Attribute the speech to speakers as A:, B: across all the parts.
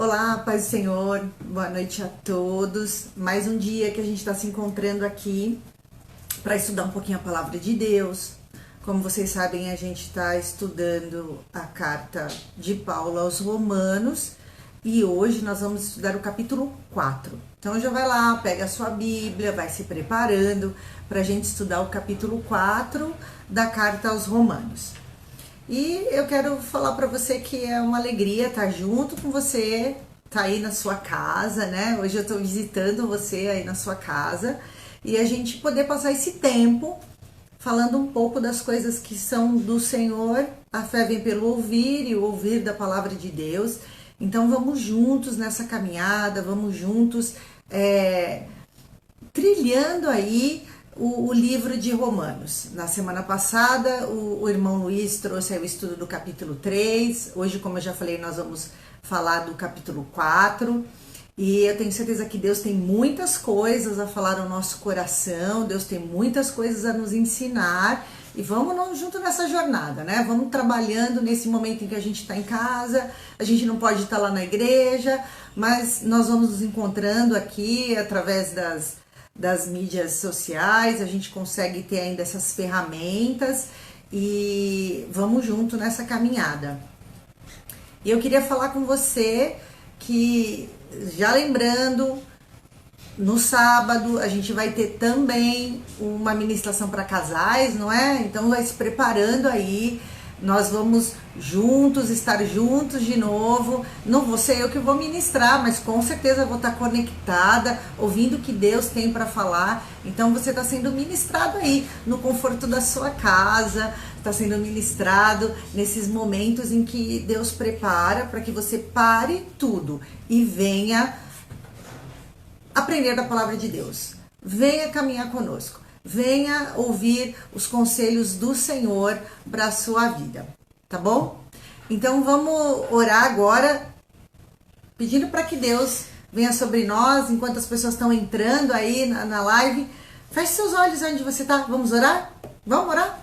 A: Olá, paz do Senhor, boa noite a todos. Mais um dia que a gente está se encontrando aqui para estudar um pouquinho a palavra de Deus. Como vocês sabem, a gente está estudando a carta de Paulo aos Romanos e hoje nós vamos estudar o capítulo 4. Então já vai lá, pega a sua Bíblia, vai se preparando para a gente estudar o capítulo 4 da carta aos Romanos. E eu quero falar para você que é uma alegria estar junto com você, tá aí na sua casa, né? Hoje eu estou visitando você aí na sua casa e a gente poder passar esse tempo falando um pouco das coisas que são do Senhor. A fé vem pelo ouvir e o ouvir da palavra de Deus. Então vamos juntos nessa caminhada, vamos juntos trilhando aí o livro de Romanos. Na semana passada, o irmão Luiz trouxe aí o estudo do capítulo 3. Hoje, como eu já falei, nós vamos falar do capítulo 4. E eu tenho certeza que Deus tem muitas coisas a falar ao nosso coração, Deus tem muitas coisas a nos ensinar. E vamos junto nessa jornada, né? Vamos trabalhando nesse momento em que a gente está em casa, a gente não pode estar lá na igreja, mas nós vamos nos encontrando aqui através das mídias sociais, a gente consegue ter ainda essas ferramentas e vamos junto nessa caminhada. E eu queria falar com você que, já lembrando, no sábado a gente vai ter também uma ministração para casais, não é? Então vai se preparando aí, nós vamos juntos, estar juntos de novo. Não vou ser eu que vou ministrar, mas com certeza vou estar conectada, ouvindo o que Deus tem para falar. Então você está sendo ministrado aí, no conforto da sua casa, está sendo ministrado nesses momentos em que Deus prepara para que você pare tudo e venha aprender da palavra de Deus. Venha caminhar conosco. Venha ouvir os conselhos do Senhor para a sua vida, tá bom? Então vamos orar agora, pedindo para que Deus venha sobre nós, enquanto as pessoas estão entrando aí na live. Feche seus olhos onde você está, vamos orar? Vamos orar?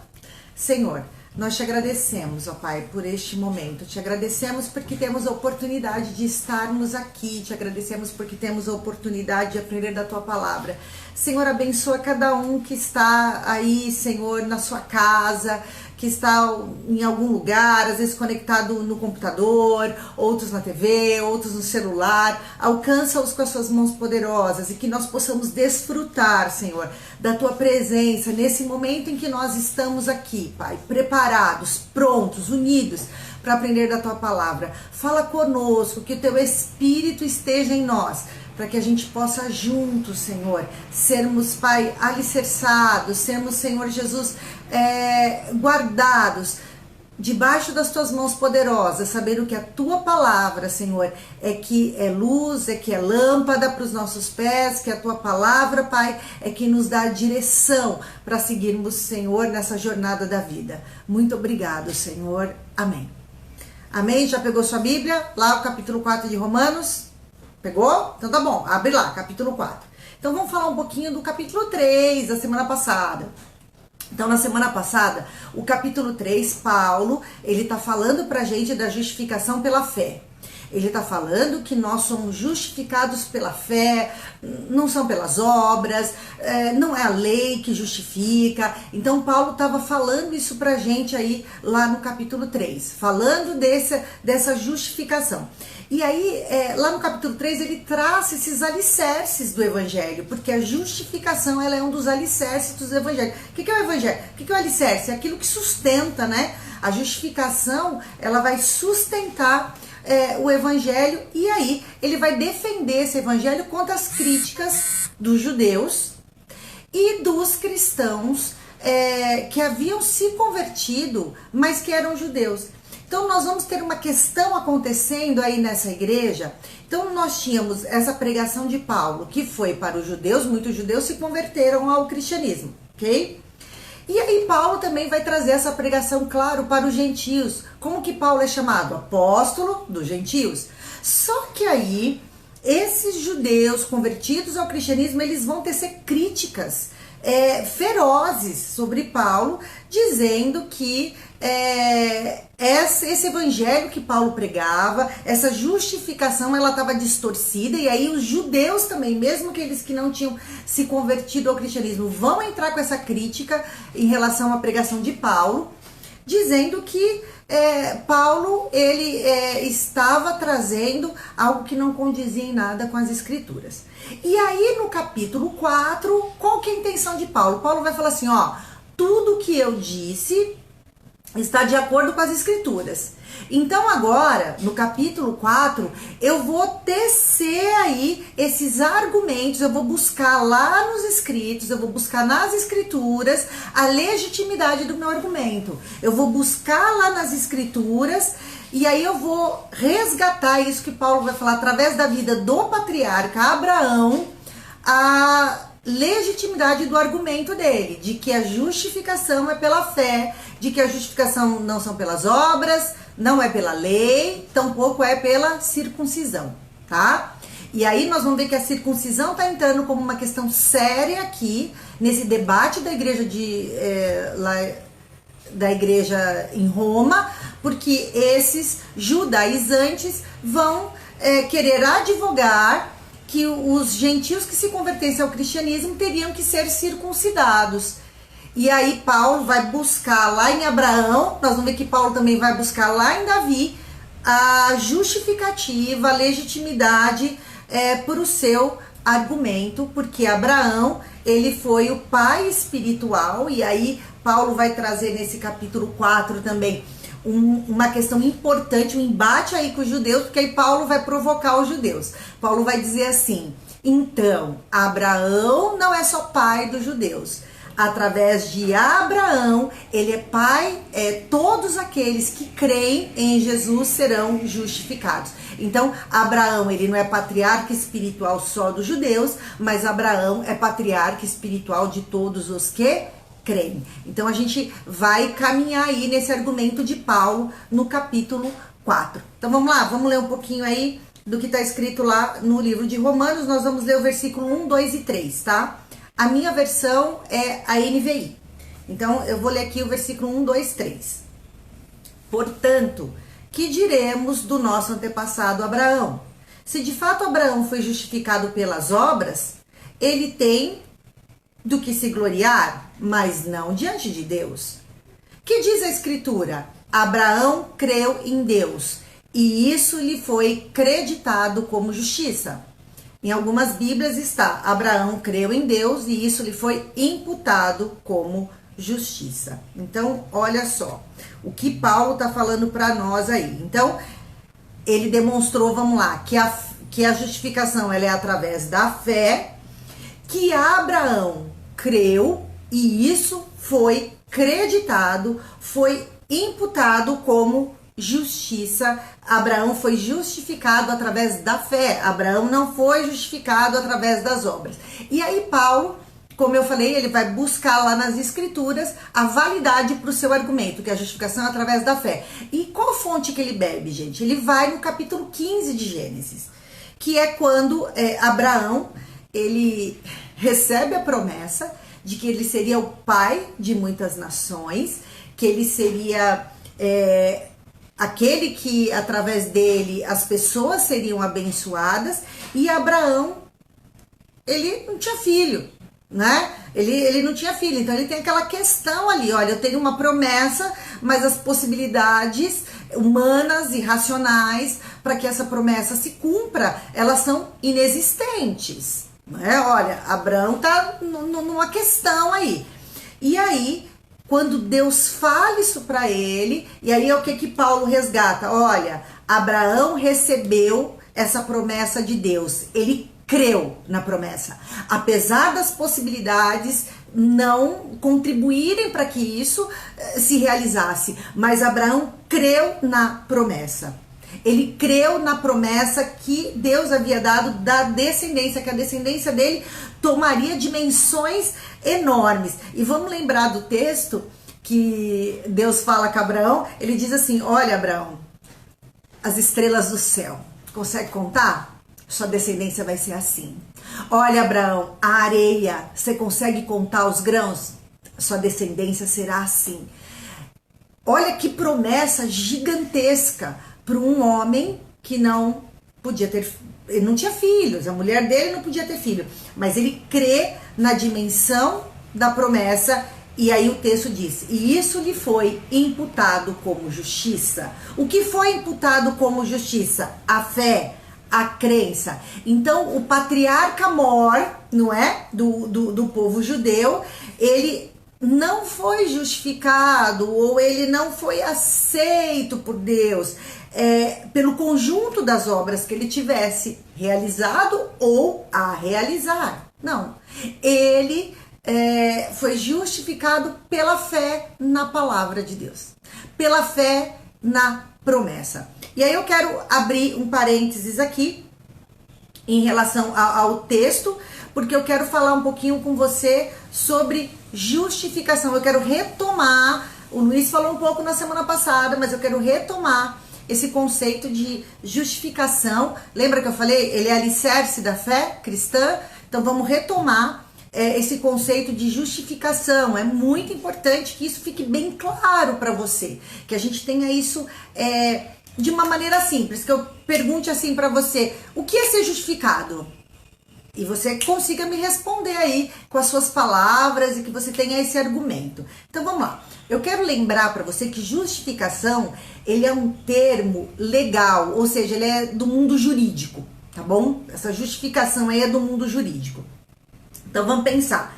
A: Senhor, nós te agradecemos, ó Pai, por este momento. Te agradecemos porque temos a oportunidade de estarmos aqui. Te agradecemos porque temos a oportunidade de aprender da Tua palavra. Senhor, abençoa cada um que está aí, Senhor, na sua casa, que está em algum lugar, às vezes conectado no computador, outros na TV, outros no celular. Alcança-os com as suas mãos poderosas e que nós possamos desfrutar, Senhor, da Tua presença nesse momento em que nós estamos aqui, Pai, preparados, prontos, unidos para aprender da Tua palavra. Fala conosco, que o Teu Espírito esteja em nós, para que a gente possa juntos, Senhor, sermos, Pai, alicerçados, sermos, Senhor Jesus, guardados debaixo das Tuas mãos poderosas, sabendo que a Tua palavra, Senhor, é que é luz, é que é lâmpada para os nossos pés, que a Tua palavra, Pai, é que nos dá a direção para seguirmos, Senhor, nessa jornada da vida. Muito obrigado, Senhor. Amém. Amém? Já pegou sua Bíblia? Lá o capítulo 4 de Romanos? Pegou? Então tá bom, abre lá, capítulo 4. Então vamos falar um pouquinho do capítulo 3 da semana passada. Então na semana passada, o capítulo 3, Paulo, ele tá falando pra gente da justificação pela fé. Ele tá falando que nós somos justificados pela fé, não são pelas obras, não é a lei que justifica. Então Paulo estava falando isso pra gente aí lá no capítulo 3, falando dessa justificação. E aí, lá no capítulo 3, ele traz esses alicerces do evangelho, porque a justificação, ela é um dos alicerces do evangelho. O que é o evangelho? O que é o alicerce? É aquilo que sustenta, né? A justificação, ela vai sustentar o evangelho, e aí ele vai defender esse evangelho contra as críticas dos judeus e dos cristãos que haviam se convertido, mas que eram judeus. Então nós vamos ter uma questão acontecendo aí nessa igreja. Então nós tínhamos essa pregação de Paulo, que foi para os judeus, muitos judeus se converteram ao cristianismo, ok? E aí Paulo também vai trazer essa pregação, claro, para os gentios. Como que Paulo é chamado? Apóstolo dos gentios. Só que aí, esses judeus convertidos ao cristianismo, eles vão tecer críticas ferozes sobre Paulo, dizendo que esse evangelho que Paulo pregava, essa justificação, ela estava distorcida, e aí os judeus também, mesmo aqueles que não tinham se convertido ao cristianismo, vão entrar com essa crítica em relação à pregação de Paulo, dizendo que Paulo ele estava trazendo algo que não condizia em nada com as escrituras. E aí no capítulo 4, qual que é a intenção de Paulo? Paulo vai falar assim, ó, tudo que eu disse está de acordo com as escrituras. Então agora, no capítulo 4, eu vou tecer aí esses argumentos, eu vou buscar lá nos escritos, eu vou buscar nas escrituras a legitimidade do meu argumento. Eu vou buscar lá nas escrituras e aí eu vou resgatar isso que Paulo vai falar através da vida do patriarca Abraão, a legitimidade do argumento dele, de que a justificação é pela fé, de que a justificação não são pelas obras, não é pela lei, tampouco é pela circuncisão, tá? E aí nós vamos ver que a circuncisão está entrando como uma questão séria aqui, nesse debate da igreja da igreja em Roma, porque esses judaizantes vão querer advogar que os gentios que se convertessem ao cristianismo teriam que ser circuncidados. E aí Paulo vai buscar lá em Abraão, nós vamos ver que Paulo também vai buscar lá em Davi a justificativa, a legitimidade para o seu argumento, porque Abraão, ele foi o pai espiritual, e aí Paulo vai trazer nesse capítulo 4 também uma questão importante, um embate aí com os judeus, porque aí Paulo vai provocar os judeus. Paulo vai dizer assim, então, Abraão não é só pai dos judeus. Através de Abraão, ele é pai, todos aqueles que creem em Jesus serão justificados. Então, Abraão, ele não é patriarca espiritual só dos judeus, mas Abraão é patriarca espiritual de todos os que creem. Então, a gente vai caminhar aí nesse argumento de Paulo no capítulo 4. Então, vamos lá, vamos ler um pouquinho aí do que está escrito lá no livro de Romanos. Nós vamos ler o versículo 1, 2 e 3, tá? A minha versão é a NVI. Então, eu vou ler aqui o versículo 1, 2, 3. Portanto, que diremos do nosso antepassado Abraão? Se de fato Abraão foi justificado pelas obras, ele tem do que se gloriar, mas não diante de Deus. Que diz a Escritura? Abraão creu em Deus, e isso lhe foi creditado como justiça. Em algumas Bíblias está, Abraão creu em Deus e isso lhe foi imputado como justiça. Então, olha só, o que Paulo está falando para nós aí. Então, ele demonstrou, vamos lá, que a justificação ela é através da fé, que Abraão creu e isso foi creditado, foi imputado como justiça. Abraão foi justificado através da fé. Abraão não foi justificado através das obras. E aí Paulo, como eu falei, ele vai buscar lá nas escrituras a validade para o seu argumento, que a justificação é através da fé. E qual fonte que ele bebe, gente? Ele vai no capítulo 15 de Gênesis, que é quando Abraão, ele recebe a promessa de que ele seria o pai de muitas nações, que ele seria aquele que através dele as pessoas seriam abençoadas, e Abraão, ele não tinha filho, né? Ele não tinha filho, então ele tem aquela questão ali, olha, eu tenho uma promessa, mas as possibilidades humanas e racionais para que essa promessa se cumpra, elas são inexistentes, né? Olha, Abraão tá numa questão aí. E aí, quando Deus fala isso para ele, e aí é o que Paulo resgata? Olha, Abraão recebeu essa promessa de Deus, ele creu na promessa, apesar das possibilidades não contribuírem para que isso se realizasse, mas Abraão creu na promessa. Ele creu na promessa que Deus havia dado da descendência, que a descendência dele tomaria dimensões enormes. E vamos lembrar do texto que Deus fala com Abraão, ele diz assim, olha Abraão, as estrelas do céu, consegue contar? Sua descendência vai ser assim. Olha Abraão, a areia, você consegue contar os grãos? Sua descendência será assim. Olha que promessa gigantesca para um homem que não podia ter, ele não tinha filhos, a mulher dele não podia ter filho, mas ele crê na dimensão da promessa. E aí o texto diz, e isso lhe foi imputado como justiça. O que foi imputado como justiça? A fé, a crença. Então o patriarca Mor, não é? Do povo judeu, ele não foi justificado ou ele não foi aceito por Deus pelo conjunto das obras que ele tivesse realizado ou a realizar. Não, ele foi justificado pela fé na palavra de Deus, pela fé na promessa. E aí eu quero abrir um parênteses aqui em relação ao texto, porque eu quero falar um pouquinho com você sobre justificação. Eu quero retomar, o Luiz falou um pouco na semana passada, mas eu quero retomar esse conceito de justificação. Lembra que eu falei? Ele é alicerce da fé cristã. Então vamos retomar esse conceito de justificação. É muito importante que isso fique bem claro para você, que a gente tenha isso de uma maneira simples, que eu pergunte assim para você, o que é ser justificado? E você consiga me responder aí com as suas palavras e que você tenha esse argumento. Então vamos lá. Eu quero lembrar para você que justificação, ele é um termo legal, ou seja, ele é do mundo jurídico, tá bom? Essa justificação aí é do mundo jurídico. Então vamos pensar.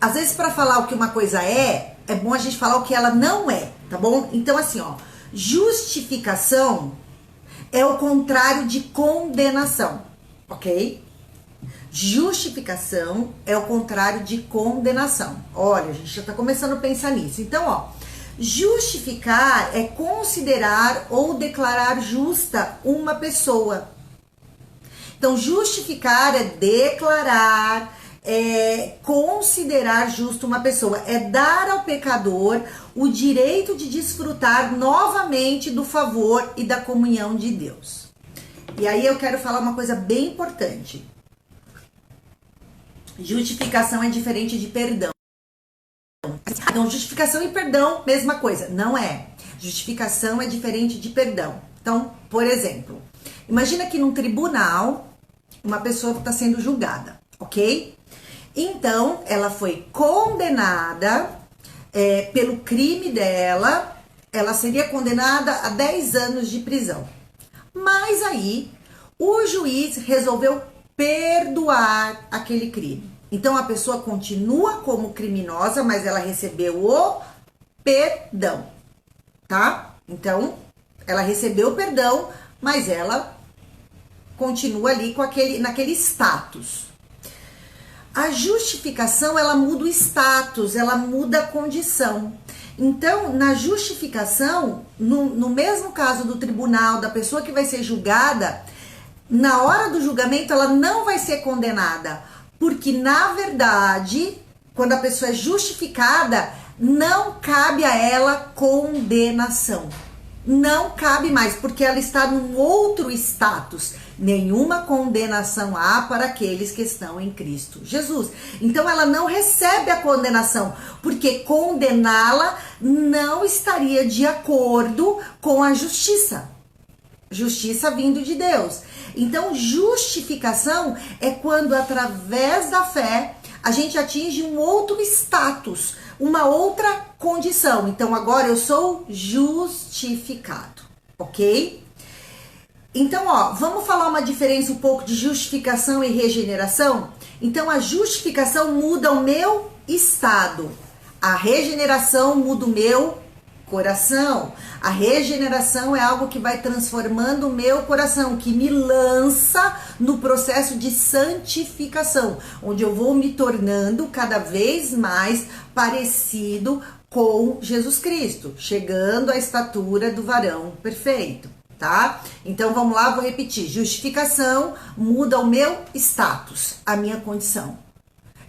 A: Às vezes para falar o que uma coisa é bom a gente falar o que ela não é, tá bom? Então assim, ó, justificação é o contrário de condenação, ok? Justificação é o contrário de condenação. Olha, a gente já tá começando a pensar nisso. Então, ó, justificar é considerar ou declarar justa uma pessoa. Então, justificar é declarar, considerar justo uma pessoa, é dar ao pecador o direito de desfrutar novamente do favor e da comunhão de Deus. E aí eu quero falar uma coisa bem importante. Justificação é diferente de perdão. Então, justificação e perdão, mesma coisa. Não é. Justificação é diferente de perdão. Então, por exemplo, imagina que num tribunal, uma pessoa está sendo julgada, ok? Então, ela foi condenada pelo crime dela, ela seria condenada a 10 anos de prisão. Mas aí, o juiz resolveu perdoar aquele crime. Então, a pessoa continua como criminosa, mas ela recebeu o perdão, tá? Então, ela recebeu o perdão, mas ela continua ali naquele status. A justificação, ela muda o status, ela muda a condição. Então, na justificação, no mesmo caso do tribunal, da pessoa que vai ser julgada, na hora do julgamento, ela não vai ser condenada, porque, na verdade, quando a pessoa é justificada, não cabe a ela condenação. Não cabe mais, porque ela está num outro status. Nenhuma condenação há para aqueles que estão em Cristo Jesus. Então ela não recebe a condenação, porque condená-la não estaria de acordo com a justiça. Justiça vindo de Deus. Então, justificação é quando, através da fé, a gente atinge um outro status, uma outra condição. Então, agora eu sou justificado, ok? Então, ó, vamos falar uma diferença um pouco de justificação e regeneração? Então, a justificação muda o meu estado. A regeneração muda o meu coração. A regeneração é algo que vai transformando o meu coração, que me lança no processo de santificação, onde eu vou me tornando cada vez mais parecido com Jesus Cristo, chegando à estatura do varão perfeito, tá? Então vamos lá, vou repetir. Justificação muda o meu status, a minha condição.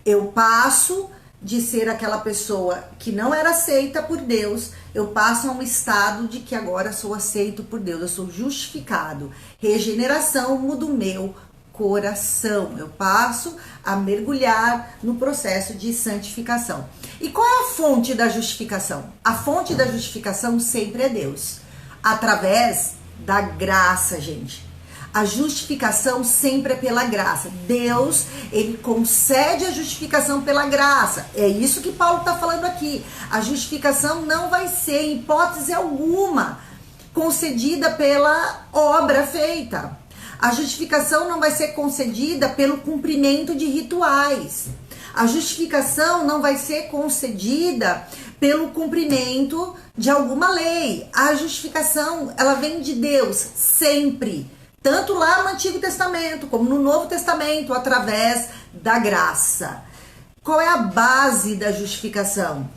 A: Eu passo de ser aquela pessoa que não era aceita por Deus, eu passo a um estado de que agora sou aceito por Deus, eu sou justificado. Regeneração muda o meu coração, eu passo a mergulhar no processo de santificação. E qual é a fonte da justificação? A fonte da justificação sempre é Deus, através da graça, gente. A justificação sempre é pela graça. Deus, ele concede a justificação pela graça. É isso que Paulo está falando aqui. A justificação não vai ser, em hipótese alguma, concedida pela obra feita. A justificação não vai ser concedida pelo cumprimento de rituais. A justificação não vai ser concedida pelo cumprimento de alguma lei. A justificação, ela vem de Deus, sempre. Tanto lá no Antigo Testamento, como no Novo Testamento, através da graça. Qual é a base da justificação?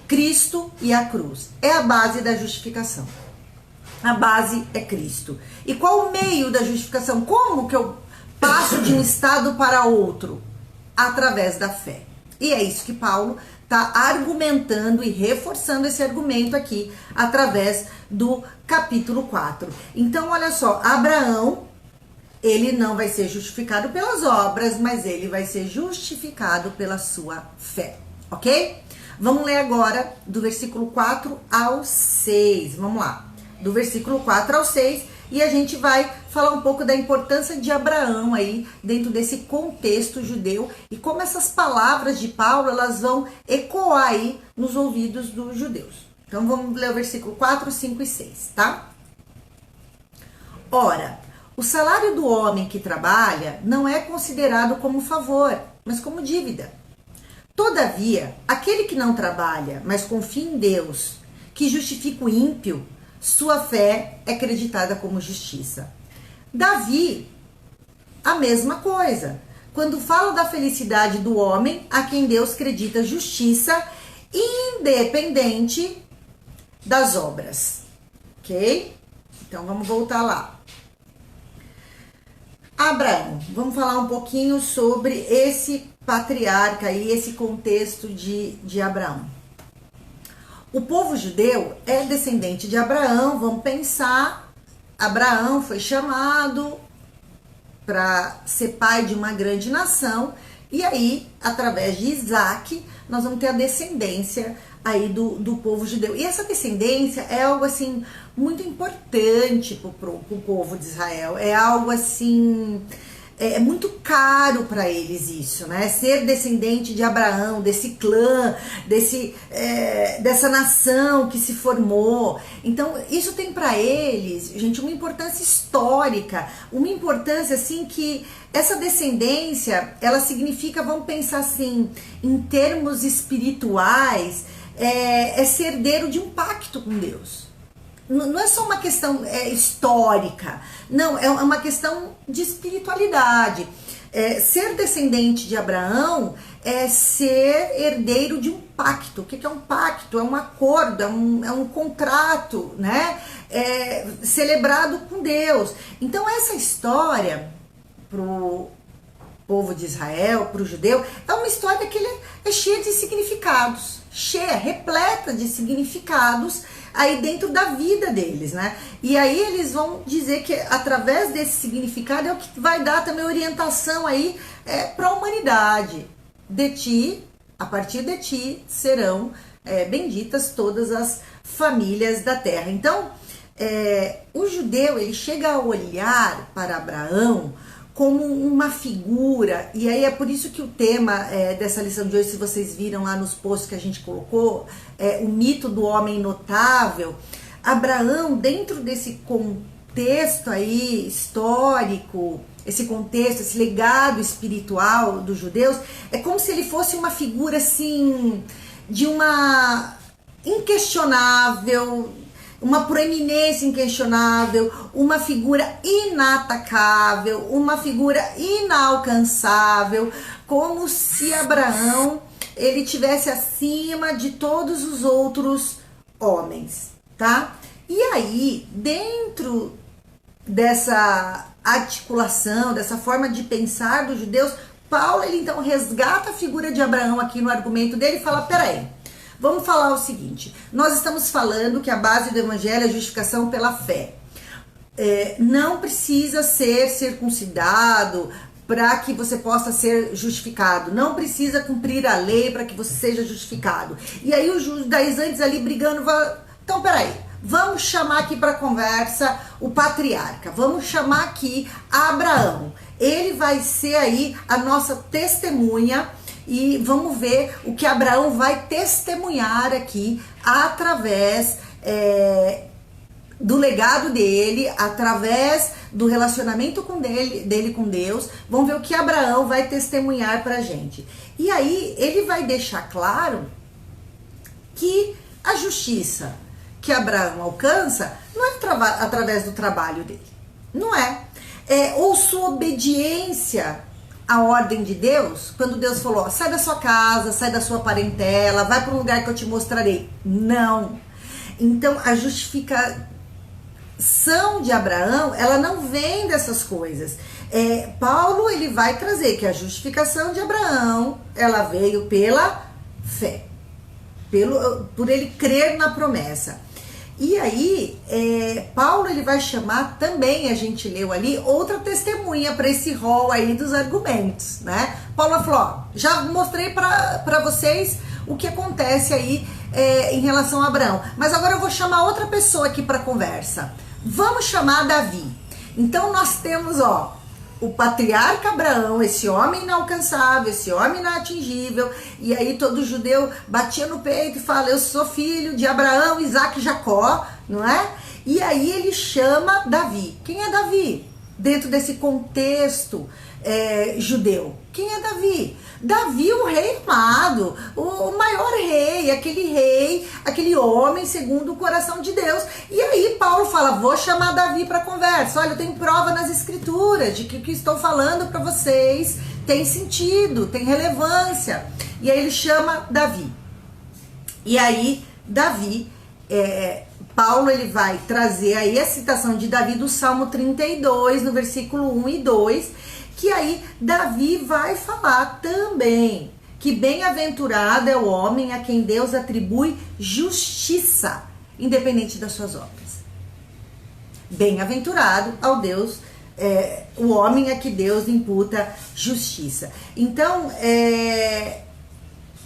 A: Cristo e a cruz. É a base da justificação. A base é Cristo. E qual o meio da justificação? Como que eu passo de um estado para outro? Através da fé. E é isso que Paulo está argumentando e reforçando esse argumento aqui através do capítulo 4. Então, olha só, Abraão, ele não vai ser justificado pelas obras, mas ele vai ser justificado pela sua fé, ok? Vamos ler agora do versículo 4 ao 6, vamos lá. Do versículo 4 ao 6, e a gente vai falar um pouco da importância de Abraão aí dentro desse contexto judeu e como essas palavras de Paulo, elas vão ecoar aí nos ouvidos dos judeus. Então vamos ler o versículo 4, 5 e 6, tá? Ora, o salário do homem que trabalha não é considerado como favor, mas como dívida. Todavia, aquele que não trabalha, mas confia em Deus, que justifica o ímpio, sua fé é acreditada como justiça. Davi, a mesma coisa. Quando fala da felicidade do homem a quem Deus acredita justiça, independente das obras. Ok? Então vamos voltar lá. Abraão, vamos falar um pouquinho sobre esse patriarca aí, esse contexto de Abraão. O povo judeu é descendente de Abraão, vamos pensar, Abraão foi chamado para ser pai de uma grande nação, e aí, através de Isaac, nós vamos ter a descendência aí do povo judeu. E essa descendência é algo assim muito importante para o povo de Israel, é algo assim, é muito caro para eles isso, né? Ser descendente de Abraão, desse clã, dessa nação que se formou. Então, isso tem para eles, gente, uma importância histórica, uma importância assim que essa descendência, ela significa, vamos pensar assim, em termos espirituais, é ser herdeiro de um pacto com Deus. Não é só uma questão histórica, não, é uma questão de espiritualidade. Ser descendente de Abraão é ser herdeiro de um pacto. O que é um pacto? É um acordo, é um contrato, né? Celebrado com Deus. Então essa história pro povo de Israel, pro judeu, é uma história que ele é cheia de significados, repleta de significados aí dentro da vida deles, né? E aí eles vão dizer que através desse significado é o que vai dar também orientação aí para a humanidade. De ti, a partir de ti, serão benditas todas as famílias da terra. Então, o judeu, ele chega a olhar para Abraão como uma figura, e aí é por isso que o tema dessa lição de hoje, se vocês viram lá nos posts que a gente colocou, o mito do homem notável. Abraão, dentro desse contexto aí histórico, esse contexto, esse legado espiritual dos judeus, é como se ele fosse uma figura assim, de uma inquestionável, uma proeminência inquestionável, uma figura inatacável, uma figura inalcançável, como se Abraão ele tivesse acima de todos os outros homens, tá? E aí, dentro dessa articulação, dessa forma de pensar dos judeus, Paulo ele então resgata a figura de Abraão aqui no argumento dele e fala, peraí, vamos falar o seguinte, nós estamos falando que a base do evangelho é a justificação pela fé. Não precisa ser circuncidado para que você possa ser justificado. Não precisa cumprir a lei para que você seja justificado. E aí os judaizantes ali brigando, então peraí, vamos chamar aqui para conversa o patriarca, vamos chamar aqui Abraão. Ele vai ser aí a nossa testemunha e vamos ver o que Abraão vai testemunhar aqui através do legado dele, através do relacionamento dele com Deus. Vamos ver o que Abraão vai testemunhar pra gente. E aí ele vai deixar claro que a justiça que Abraão alcança não é através do trabalho dele, não é. Ou sua obediência à ordem de Deus, quando Deus falou, ó, sai da sua casa, sai da sua parentela, vai para um lugar que eu te mostrarei. Não. Então a justificação de Abraão, ela não vem dessas coisas. Paulo, ele vai trazer que a justificação de Abraão, ela veio pela fé, por ele crer na promessa. E aí, Paulo, ele vai chamar também, a gente leu ali, outra testemunha para esse rol aí dos argumentos, né? Paulo falou, ó, já mostrei para vocês o que acontece aí em relação a Abraão, mas agora eu vou chamar outra pessoa aqui para conversa. Vamos chamar Davi. Então nós temos, ó, o patriarca Abraão, esse homem inalcançável, esse homem inatingível, e aí todo judeu batia no peito e fala, eu sou filho de Abraão, Isaac e Jacó, não é? E aí ele chama Davi. Quem é Davi? Dentro desse contexto judeu. Quem é Davi? Davi, o rei amado, o maior rei, aquele homem segundo o coração de Deus. E aí Paulo fala, vou chamar Davi para conversa. Olha, eu tenho prova nas escrituras de que o que estou falando para vocês tem sentido, tem relevância. E aí ele chama Davi. E aí Davi, Paulo, ele vai trazer aí a citação de Davi do Salmo 32, no versículo 1 e 2, que aí Davi vai falar também que bem-aventurado é o homem a quem Deus atribui justiça, independente das suas obras. Bem-aventurado ao Deus, o homem a que Deus imputa justiça. Então,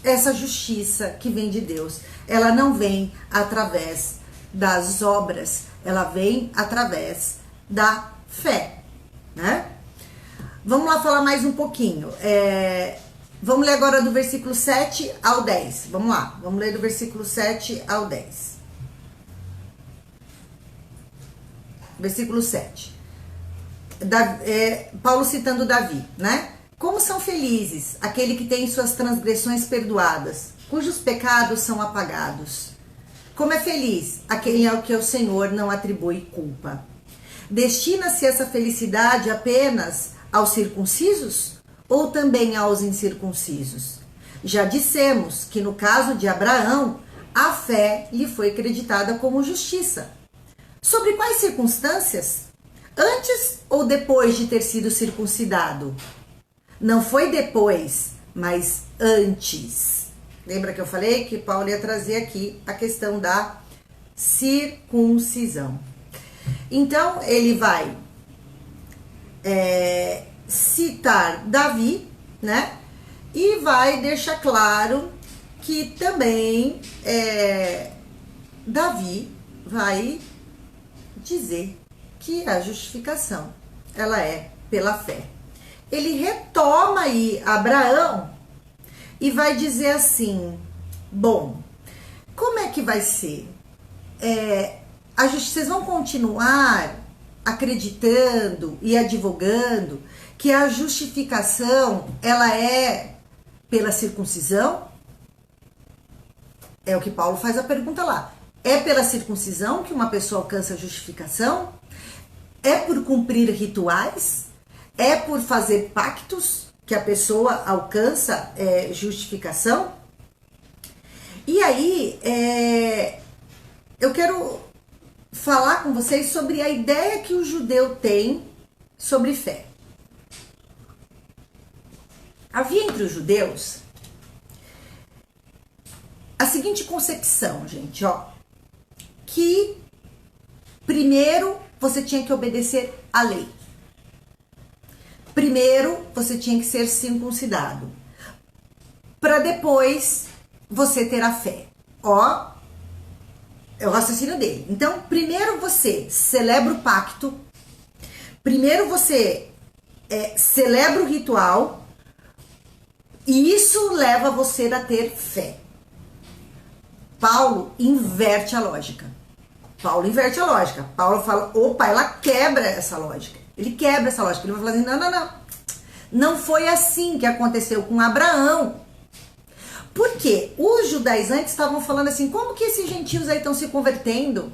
A: essa justiça que vem de Deus, ela não vem através das obras, ela vem através da fé, né? Vamos lá falar mais um pouquinho. Vamos ler agora do versículo 7 ao 10. Vamos lá, vamos ler do versículo 7 ao 10. Versículo 7. Paulo citando Davi, né? Como são felizes aquele que tem suas transgressões perdoadas, cujos pecados são apagados. Como é feliz aquele ao que o Senhor não atribui culpa. Destina-se essa felicidade apenas aos circuncisos ou também aos incircuncisos? Já dissemos que no caso de Abraão, a fé lhe foi creditada como justiça. Sobre quais circunstâncias? Antes ou depois de ter sido circuncidado? Não foi depois, mas antes. Lembra que eu falei que Paulo ia trazer aqui a questão da circuncisão. Então, ele vai citar Davi, né? E vai deixar claro que também Davi vai dizer que a justificação, ela é pela fé. Ele retoma aí Abraão e vai dizer assim, bom, como é que vai ser? Vocês vão continuar acreditando e advogando que a justificação, ela é pela circuncisão? É o que Paulo faz a pergunta lá. É pela circuncisão que uma pessoa alcança a justificação? É por cumprir rituais? É por fazer pactos que a pessoa alcança justificação? E aí, eu quero falar com vocês sobre a ideia que o judeu tem sobre fé. Havia entre os judeus a seguinte concepção, gente, ó, que primeiro você tinha que obedecer à lei. primeiro você tinha que ser circuncidado, para depois você ter a fé. Ó, é o raciocínio dele. Então, primeiro você celebra o pacto, primeiro você celebra o ritual, e isso leva você a ter fé. Paulo inverte a lógica. Paulo fala, opa, ela quebra essa lógica. Ele quebra essa lógica. Ele vai falar assim, não. Não foi assim que aconteceu com Abraão. Porque os judaizantes estavam falando assim, como que esses gentios aí estão se convertendo?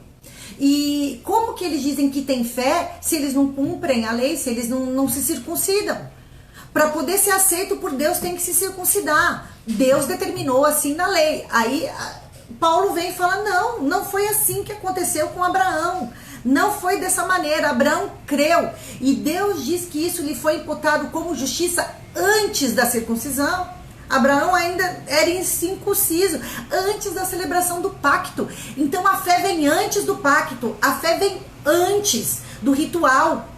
A: E como que eles dizem que tem fé se eles não cumprem a lei, se eles não se circuncidam? Para poder ser aceito por Deus tem que se circuncidar. Deus determinou assim na lei. Aí Paulo vem e fala, não foi assim que aconteceu com Abraão. Não foi dessa maneira. Abraão creu. E Deus diz que isso lhe foi imputado como justiça antes da circuncisão. Abraão ainda era incircunciso, antes da celebração do pacto. Então a fé vem antes do pacto. A fé vem antes do ritual.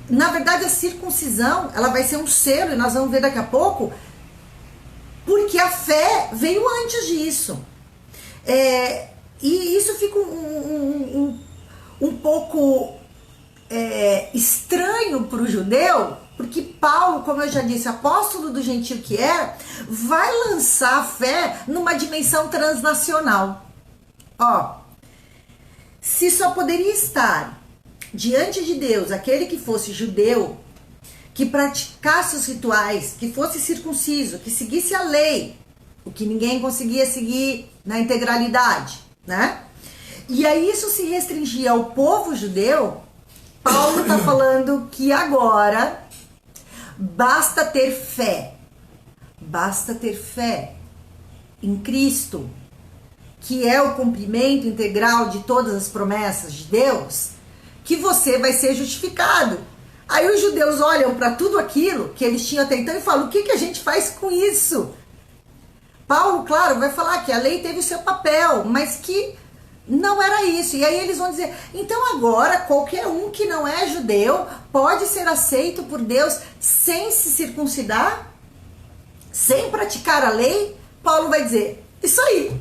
A: Na verdade, a circuncisão, ela vai ser um selo, e nós vamos ver daqui a pouco, porque a fé veio antes disso. E isso fica um pouco estranho para o judeu, porque Paulo, como eu já disse, apóstolo do gentio que é, vai lançar a fé numa dimensão transnacional. Ó, se só poderia estar diante de Deus aquele que fosse judeu, que praticasse os rituais, que fosse circunciso, que seguisse a lei, o que ninguém conseguia seguir na integralidade, né? E aí isso se restringia ao povo judeu. Paulo está falando que agora basta ter fé em Cristo, que é o cumprimento integral de todas as promessas de Deus, que você vai ser justificado. Aí os judeus olham para tudo aquilo que eles tinham até então e falam, o que a gente faz com isso? Paulo, claro, vai falar que a lei teve o seu papel, mas que não era isso. E aí eles vão dizer, então agora qualquer um que não é judeu pode ser aceito por Deus sem se circuncidar? Sem praticar a lei? Paulo vai dizer, isso aí.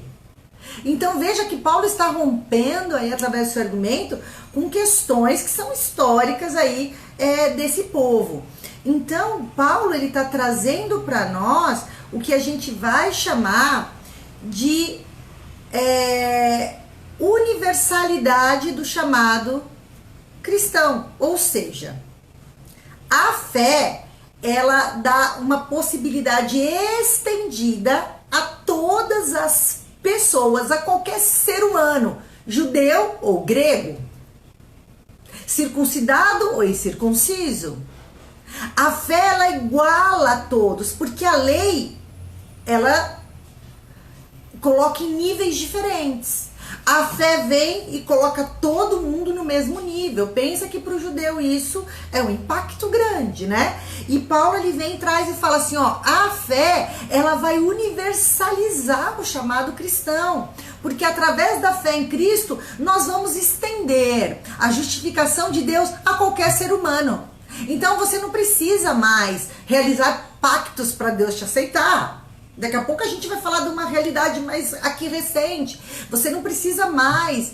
A: Então veja que Paulo está rompendo aí, através do seu argumento, com questões que são históricas aí desse povo. Então Paulo ele está trazendo para nós o que a gente vai chamar de universalidade do chamado cristão. Ou seja, a fé ela dá uma possibilidade estendida a todas as pessoas, a qualquer ser humano, judeu ou grego, circuncidado ou incircunciso. A fé ela iguala a todos, porque a lei ela coloca em níveis diferentes. A fé vem e coloca todo mundo no mesmo nível. Pensa que para o judeu isso é um impacto grande, né? E Paulo ele vem traz e fala assim, ó, a fé ela vai universalizar o chamado cristão, porque através da fé em Cristo nós vamos estender a justificação de Deus a qualquer ser humano. Então você não precisa mais realizar pactos para Deus te aceitar. Daqui a pouco a gente vai falar de uma realidade mais aqui recente. Você não precisa mais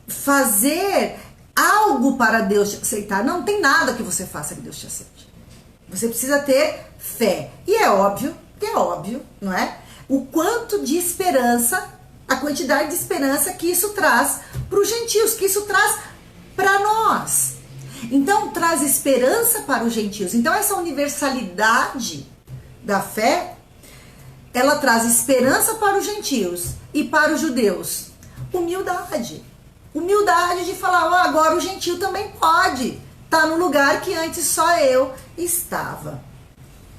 A: fazer algo para Deus te aceitar. Não tem nada que você faça que Deus te aceite. Você precisa ter fé. E é óbvio, não é? O quanto de esperança, a quantidade de esperança que isso traz para os gentios, que isso traz para nós. Então traz esperança para os gentios. Então essa universalidade da fé, ela traz esperança para os gentios e para os judeus. Humildade de falar, ó, agora o gentio também pode estar no lugar que antes só eu estava.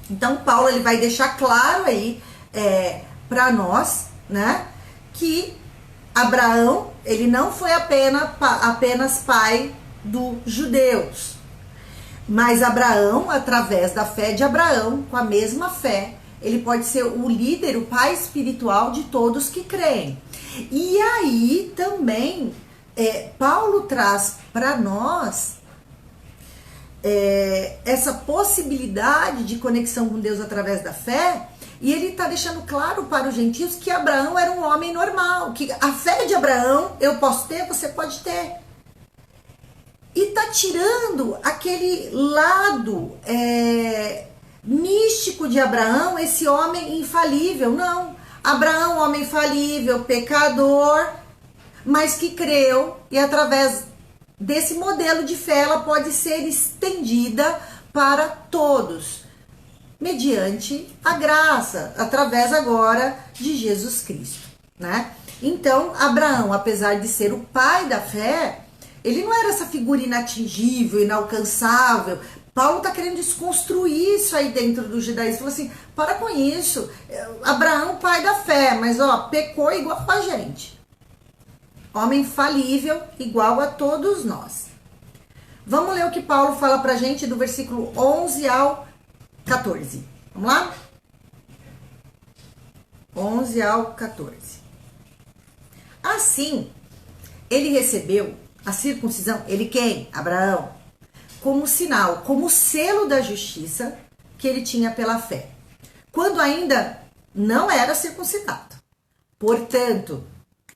A: Então Paulo ele vai deixar claro aí para nós, né, que Abraão ele não foi apenas pai dos judeus. Mas Abraão, através da fé de Abraão, com a mesma fé, ele pode ser o líder, o pai espiritual de todos que creem. E aí também, Paulo traz para nós essa possibilidade de conexão com Deus através da fé, e ele está deixando claro para os gentios que Abraão era um homem normal, que a fé de Abraão eu posso ter, você pode ter. E está tirando aquele lado místico de Abraão, esse homem infalível. Não, Abraão, homem falível, pecador, mas que creu, e através desse modelo de fé ela pode ser estendida para todos, mediante a graça, através agora de Jesus Cristo, né? Então, Abraão, apesar de ser o pai da fé, ele não era essa figura inatingível, inalcançável. Paulo está querendo desconstruir isso aí dentro do judaísmo. Falou assim, para com isso. Abraão, pai da fé, mas pecou igual a gente. Homem falível, igual a todos nós. Vamos ler o que Paulo fala pra gente do versículo 11 ao 14. Vamos lá? 11 ao 14. Assim, ele recebeu a circuncisão, ele quem? Abraão, como sinal, como selo da justiça que ele tinha pela fé, quando ainda não era circuncidado. Portanto,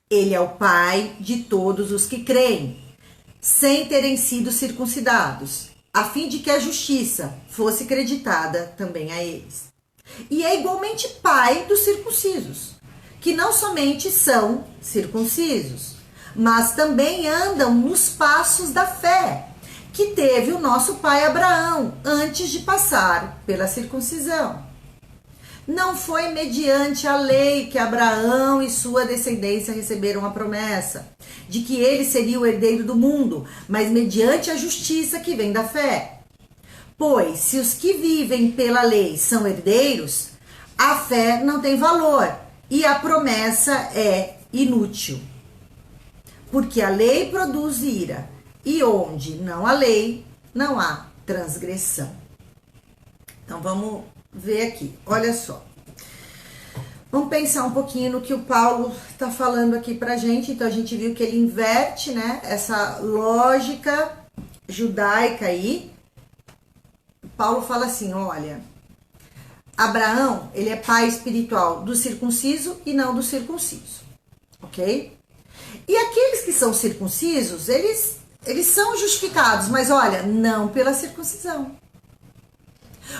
A: ele é o pai de todos os que creem, sem terem sido circuncidados, a fim de que a justiça fosse creditada também a eles. E é igualmente pai dos circuncisos, que não somente são circuncisos, mas também andam nos passos da fé, que teve o nosso pai Abraão antes de passar pela circuncisão. Não foi mediante a lei que Abraão e sua descendência receberam a promessa de que ele seria o herdeiro do mundo, mas mediante a justiça que vem da fé. Pois, se os que vivem pela lei são herdeiros, a fé não tem valor e a promessa é inútil. Porque a lei produz ira, e onde não há lei, não há transgressão. Então vamos ver aqui, olha só. Vamos pensar um pouquinho no que o Paulo está falando aqui pra gente. Então a gente viu que ele inverte, né, essa lógica judaica aí. Paulo fala assim, olha, Abraão, ele é pai espiritual do circunciso e não do circunciso, ok? E aqueles que são circuncisos, eles são justificados, mas olha, não pela circuncisão.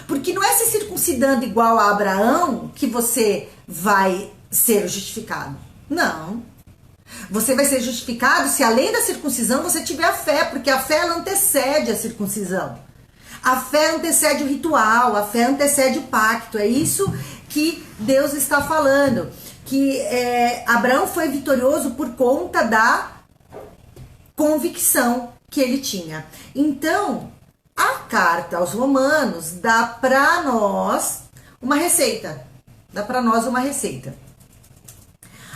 A: Porque não é se circuncidando igual a Abraão que você vai ser justificado. Não. Você vai ser justificado se além da circuncisão você tiver a fé, porque a fé ela antecede a circuncisão. A fé antecede o ritual, a fé antecede o pacto. É isso que Deus está falando. Que Abraão foi vitorioso por conta da convicção que ele tinha. Então, a carta aos Romanos dá para nós uma receita. Dá para nós uma receita.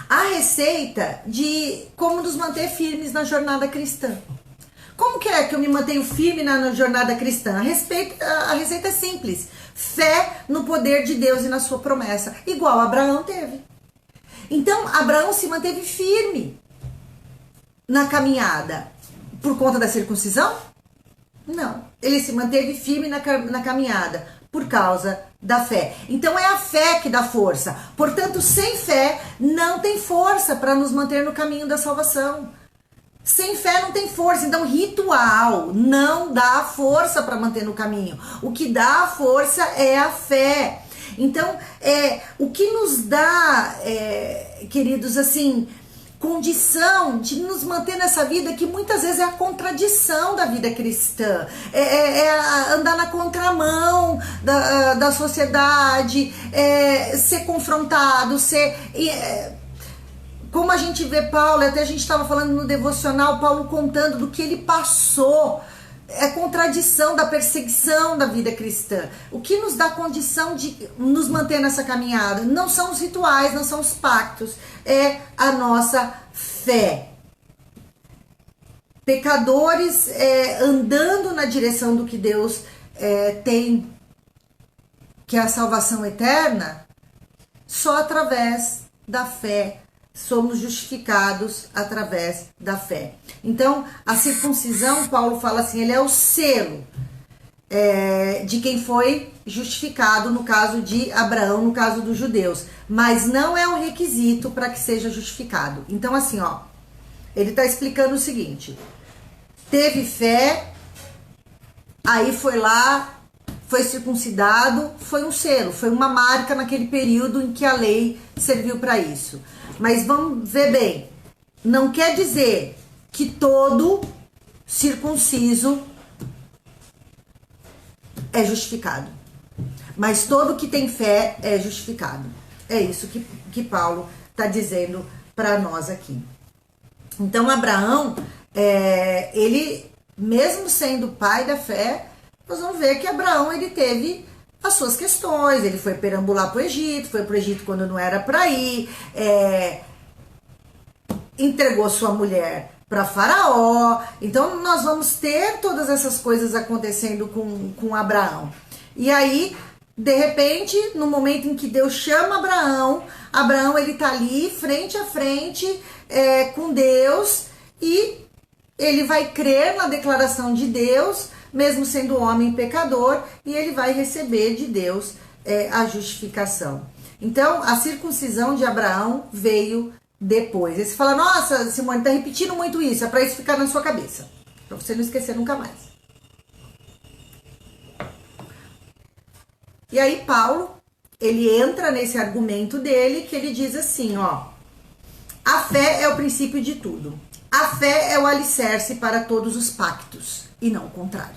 A: A receita de como nos manter firmes na jornada cristã. Como que é que eu me mantenho firme na jornada cristã? A receita é simples. Fé no poder de Deus e na sua promessa. Igual Abraão teve. Então, Abraão se manteve firme na caminhada por conta da circuncisão? Não. Ele se manteve firme na caminhada por causa da fé. Então, é a fé que dá força. Portanto, sem fé, não tem força para nos manter no caminho da salvação. Sem fé não tem força. Então, ritual não dá força para manter no caminho. O que dá força é a fé. Então, o que nos dá, queridos, assim, condição de nos manter nessa vida, que muitas vezes é a contradição da vida cristã, andar na contramão da sociedade, ser confrontado, como a gente vê Paulo, até a gente estava falando no devocional, Paulo contando do que ele passou, contradição da perseguição da vida cristã. O que nos dá condição de nos manter nessa caminhada? Não são os rituais, não são os pactos, é a nossa fé. Pecadores andando na direção do que Deus tem, que é a salvação eterna, só através da fé. Somos justificados através da fé. Então, a circuncisão, Paulo fala assim, ele é o selo de quem foi justificado, no caso de Abraão, no caso dos judeus, mas não é um requisito para que seja justificado. Então, assim, ó, ele está explicando o seguinte: teve fé, aí foi lá, foi circuncidado, foi um selo, foi uma marca naquele período em que a lei serviu para isso. Mas vamos ver bem, não quer dizer que todo circunciso é justificado, mas todo que tem fé é justificado. É isso que Paulo está dizendo para nós aqui. Então, Abraão, ele, mesmo sendo pai da fé, nós vamos ver que Abraão, ele teve as suas questões, ele foi perambular para o Egito, foi para o Egito quando não era para ir, entregou sua mulher para Faraó. Então, nós vamos ter todas essas coisas acontecendo com Abraão. E aí, de repente, no momento em que Deus chama Abraão, ele tá ali, frente a frente, com Deus, e ele vai crer na declaração de Deus, mesmo sendo homem pecador, e ele vai receber de Deus a justificação. Então, a circuncisão de Abraão veio depois. Aí você fala, nossa, Simone, tá repetindo muito isso, é para isso ficar na sua cabeça, para você não esquecer nunca mais. E aí Paulo, ele entra nesse argumento dele, que ele diz assim, ó: a fé é o princípio de tudo. A fé é o alicerce para todos os pactos, e não o contrário,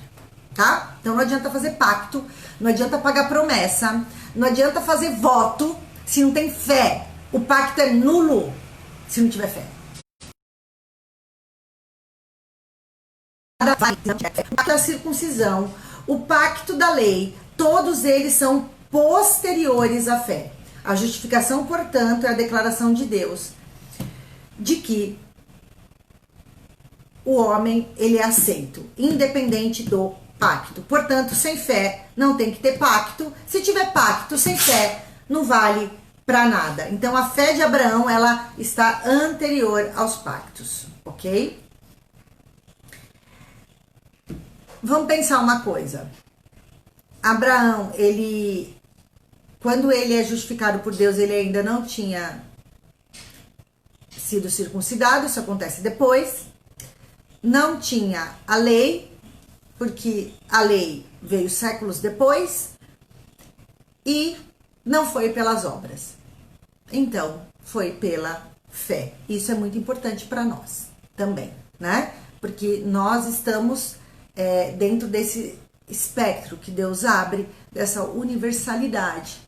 A: tá? Então não adianta fazer pacto, não adianta pagar promessa, não adianta fazer voto se não tem fé. O pacto é nulo se não tiver fé. O pacto da circuncisão, o pacto da lei, todos eles são posteriores à fé. A justificação, portanto, é a declaração de Deus de que o homem, ele é aceito, independente do pacto. Portanto, sem fé não tem que ter pacto. Se tiver pacto sem fé, não vale para nada. Então, a fé de Abraão, ela está anterior aos pactos, ok? Vamos pensar uma coisa. Abraão, quando ele é justificado por Deus, ele ainda não tinha sido circuncidado, isso acontece depois. Não tinha a lei, porque a lei veio séculos depois, e não foi pelas obras. Então, foi pela fé. Isso é muito importante para nós também, né? Porque nós estamos dentro desse espectro que Deus abre, dessa universalidade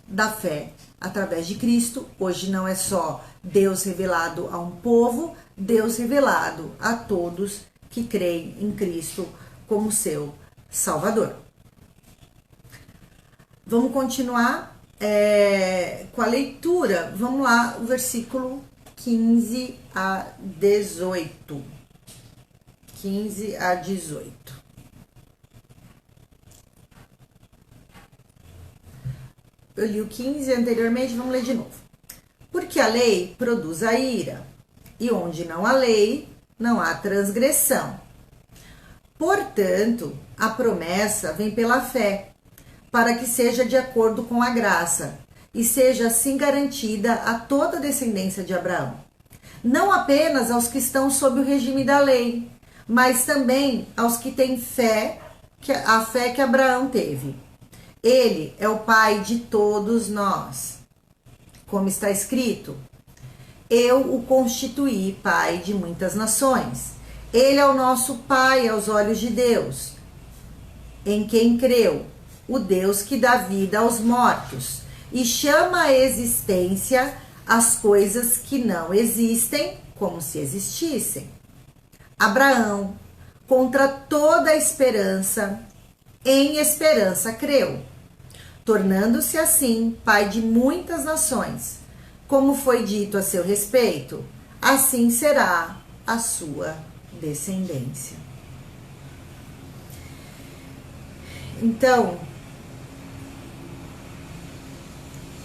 A: da fé através de Cristo. Hoje não é só Deus revelado a um povo, Deus revelado a todos que creem em Cristo como seu Salvador. Vamos continuar com a leitura. Vamos lá, o versículo 15 a 18. 15 a 18. Eu li o 15 anteriormente, vamos ler de novo. Porque a lei produz a ira, e onde não há lei, não há transgressão. Portanto, a promessa vem pela fé, para que seja de acordo com a graça, e seja assim garantida a toda a descendência de Abraão. Não apenas aos que estão sob o regime da lei, mas também aos que têm fé, a fé que Abraão teve. Ele é o pai de todos nós. Como está escrito, eu o constituí pai de muitas nações. Ele é o nosso pai aos olhos de Deus, em quem creu, o Deus que dá vida aos mortos e chama à existência as coisas que não existem como se existissem. Abraão, contra toda a esperança, em esperança creu, tornando-se assim pai de muitas nações. Como foi dito a seu respeito, assim será a sua descendência. Então,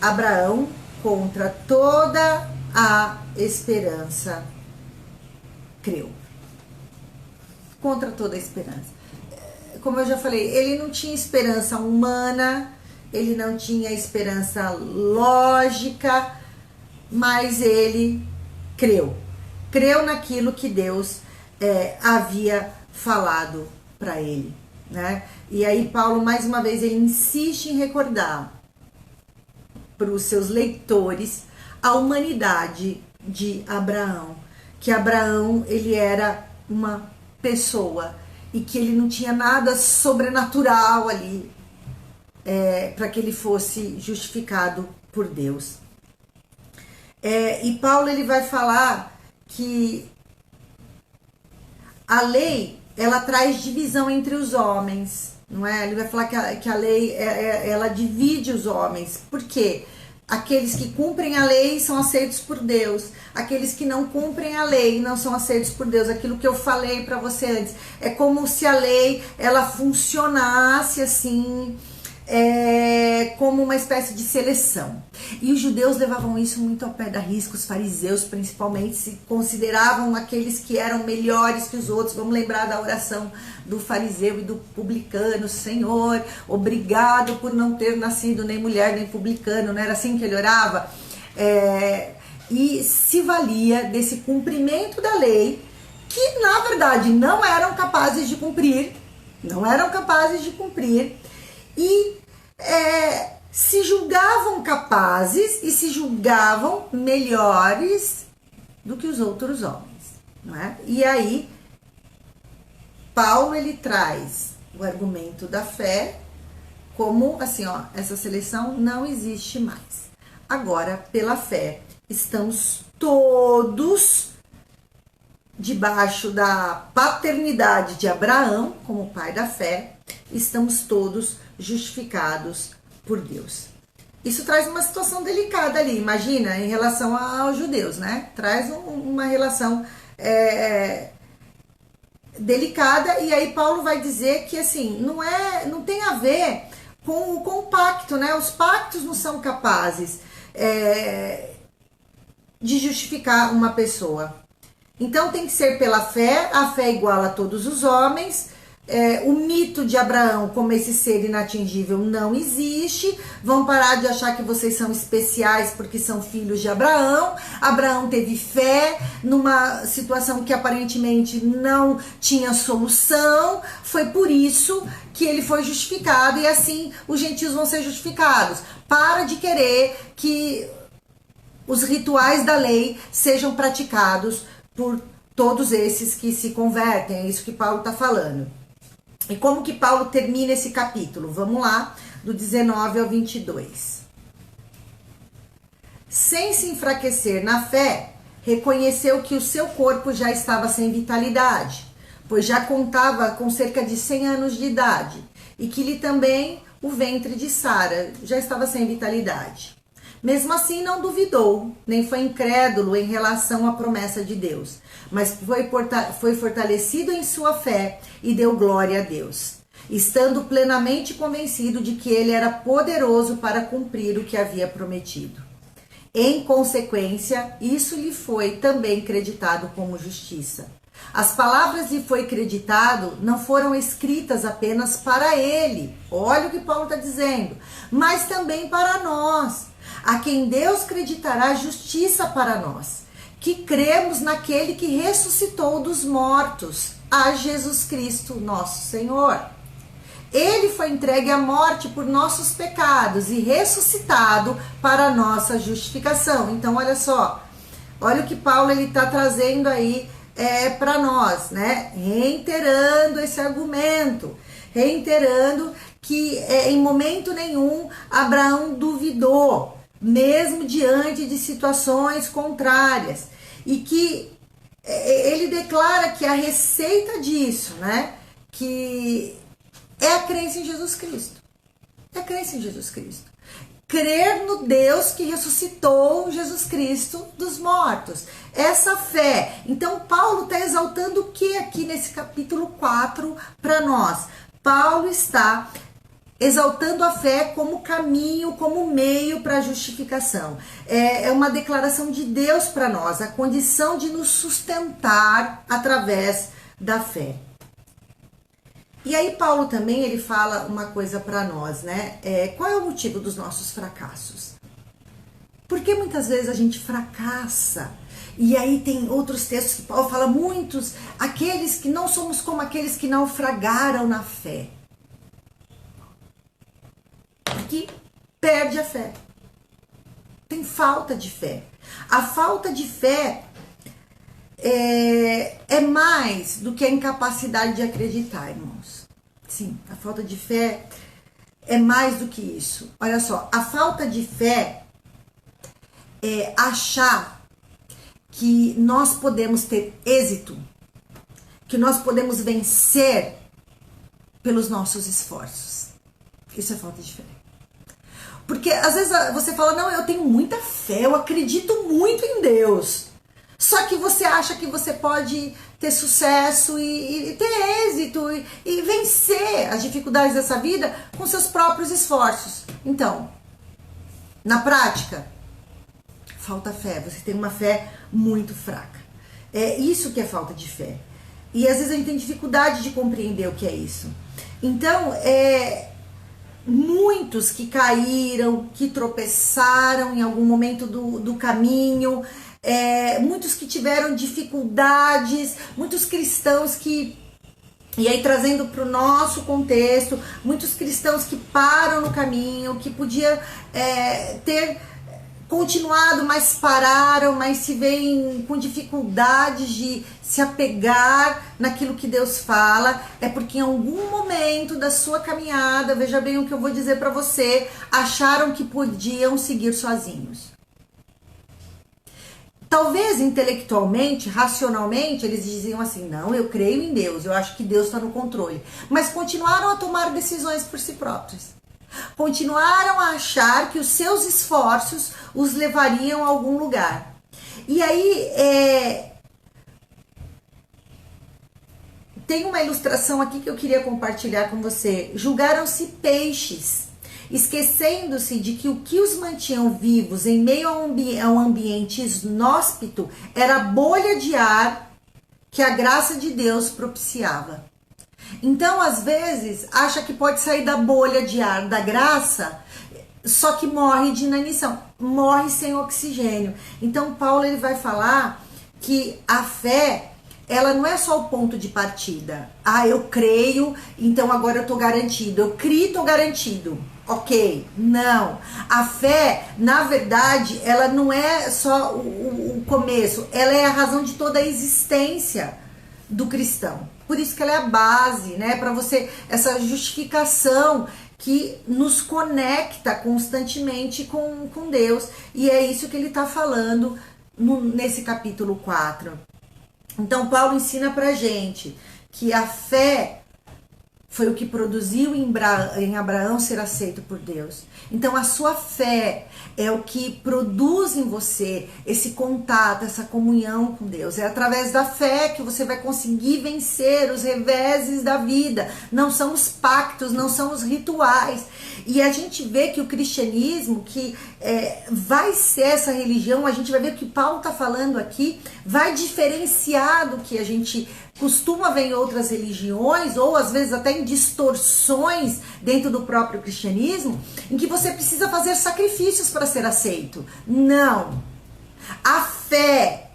A: Abraão, contra toda a esperança, creu. Contra toda a esperança. como eu já falei, ele não tinha esperança humana, ele não tinha esperança lógica, mas ele creu. Creu naquilo que Deus havia falado para ele, né? E aí Paulo, mais uma vez, ele insiste em recordar para os seus leitores a humanidade de Abraão, que Abraão, ele era uma pessoa e que ele não tinha nada sobrenatural ali para que ele fosse justificado por Deus. E Paulo, ele vai falar que a lei, ela traz divisão entre os homens, não é? Ele vai falar que a lei, ela divide os homens. Por quê? Aqueles que cumprem a lei são aceitos por Deus. Aqueles que não cumprem a lei não são aceitos por Deus. Aquilo que eu falei para você antes. É como se a lei, ela funcionasse assim, como uma espécie de seleção. E os judeus levavam isso muito ao pé da risca, os fariseus principalmente se consideravam aqueles que eram melhores que os outros. Vamos lembrar da oração do fariseu e do publicano: Senhor, obrigado por não ter nascido nem mulher nem publicano. Não era assim que ele orava? E se valia desse cumprimento da lei, que na verdade não eram capazes de cumprir, e se julgavam capazes e se julgavam melhores do que os outros homens, não é? E aí Paulo, ele traz o argumento da fé como assim, ó, essa seleção não existe mais. Agora, pela fé, estamos todos debaixo da paternidade de Abraão, como pai da fé, estamos todos justificados por Deus. Isso traz uma situação delicada ali, imagina, em relação aos judeus, né? Traz uma relação delicada, e aí Paulo vai dizer que assim, não tem a ver com o pacto, né? Os pactos não são capazes de justificar uma pessoa. Então tem que ser pela fé, a fé iguala a todos os homens. O mito de Abraão como esse ser inatingível não existe. Vão parar de achar que vocês são especiais porque são filhos de Abraão. Abraão teve fé numa situação que aparentemente não tinha solução. Foi por isso que ele foi justificado, e assim os gentios vão ser justificados. Para de querer que os rituais da lei sejam praticados por todos esses que se convertem. É isso que Paulo está falando. E como que Paulo termina esse capítulo? Vamos lá, do 19 ao 22. Sem se enfraquecer na fé, reconheceu que o seu corpo já estava sem vitalidade, pois já contava com cerca de 100 anos de idade, e que lhe também o ventre de Sara já estava sem vitalidade. Mesmo assim, não duvidou, nem foi incrédulo em relação à promessa de Deus, mas foi fortalecido em sua fé e deu glória a Deus, estando plenamente convencido de que ele era poderoso para cumprir o que havia prometido. Em consequência, isso lhe foi também creditado como justiça. As palavras lhe foi creditado não foram escritas apenas para ele, olha o que Paulo está dizendo, mas também para nós, a quem Deus creditará justiça para nós, que cremos naquele que ressuscitou dos mortos, a Jesus Cristo, nosso Senhor. Ele foi entregue à morte por nossos pecados e ressuscitado para a nossa justificação. Então, olha só, olha o que Paulo está trazendo aí para nós, né? Reiterando esse argumento, reiterando que em momento nenhum Abraão duvidou, mesmo diante de situações contrárias, e que ele declara que a receita disso, né, que é a crença em Jesus Cristo. É a crença em Jesus Cristo. Crer no Deus que ressuscitou Jesus Cristo dos mortos. Essa fé. Então, Paulo está exaltando o que aqui nesse capítulo 4 para nós? Paulo está exaltando a fé como caminho, como meio para a justificação. É uma declaração de Deus para nós, a condição de nos sustentar através da fé. E aí Paulo também, ele fala uma coisa para nós, né? Qual é o motivo dos nossos fracassos? Porque muitas vezes a gente fracassa. E aí tem outros textos que Paulo fala, muitos, aqueles que não somos como aqueles que naufragaram na fé. Porque perde a fé. Tem falta de fé. A falta de fé é mais do que a incapacidade de acreditar, irmãos. Sim, a falta de fé é mais do que isso. Olha só, a falta de fé é achar que nós podemos ter êxito, que nós podemos vencer pelos nossos esforços. Isso é falta de fé. Porque às vezes você fala, não, eu tenho muita fé, eu acredito muito em Deus. Só que você acha que você pode ter sucesso e ter êxito e vencer as dificuldades dessa vida com seus próprios esforços. Então, na prática, falta fé. Você tem uma fé muito fraca. É isso que é falta de fé. E às vezes a gente tem dificuldade de compreender o que é isso. Então, muitos que caíram, que tropeçaram em algum momento do caminho, muitos que tiveram dificuldades, muitos cristãos que, e aí trazendo para o nosso contexto, muitos cristãos que param no caminho, que podia ter continuado, mas pararam, mas se veem com dificuldades de se apegar naquilo que Deus fala, é porque em algum momento da sua caminhada, veja bem o que eu vou dizer para você, acharam que podiam seguir sozinhos. Talvez intelectualmente, racionalmente, eles diziam assim, não, eu creio em Deus, eu acho que Deus está no controle, mas continuaram a tomar decisões por si próprios. Continuaram a achar que os seus esforços os levariam a algum lugar. E aí, tem uma ilustração aqui que eu queria compartilhar com você. Julgaram-se peixes, esquecendo-se de que o que os mantinham vivos em meio a um ambiente inóspito era a bolha de ar que a graça de Deus propiciava. Então, às vezes, acha que pode sair da bolha de ar da graça, só que morre de inanição, morre sem oxigênio. Então, Paulo ele vai falar que a fé, ela não é só o ponto de partida. Ah, eu creio, então agora eu tô garantido. Eu criei, tô garantido. Ok, não. A fé, na verdade, ela não é só o começo, ela é a razão de toda a existência do cristão. Por isso que ela é a base, né, para você, essa justificação que nos conecta constantemente com Deus. E é isso que ele está falando nesse capítulo 4. Então, Paulo ensina pra gente que a fé foi o que produziu em Abraão ser aceito por Deus. Então, a sua fé é o que produz em você esse contato, essa comunhão com Deus. É através da fé que você vai conseguir vencer os reveses da vida. Não são os pactos, não são os rituais. E a gente vê que o cristianismo, que vai ser essa religião, a gente vai ver o que Paulo está falando aqui, vai diferenciar do que a gente costuma ver em outras religiões, ou às vezes até em distorções dentro do próprio cristianismo, em que você precisa fazer sacrifícios para ser aceito. Não. A fé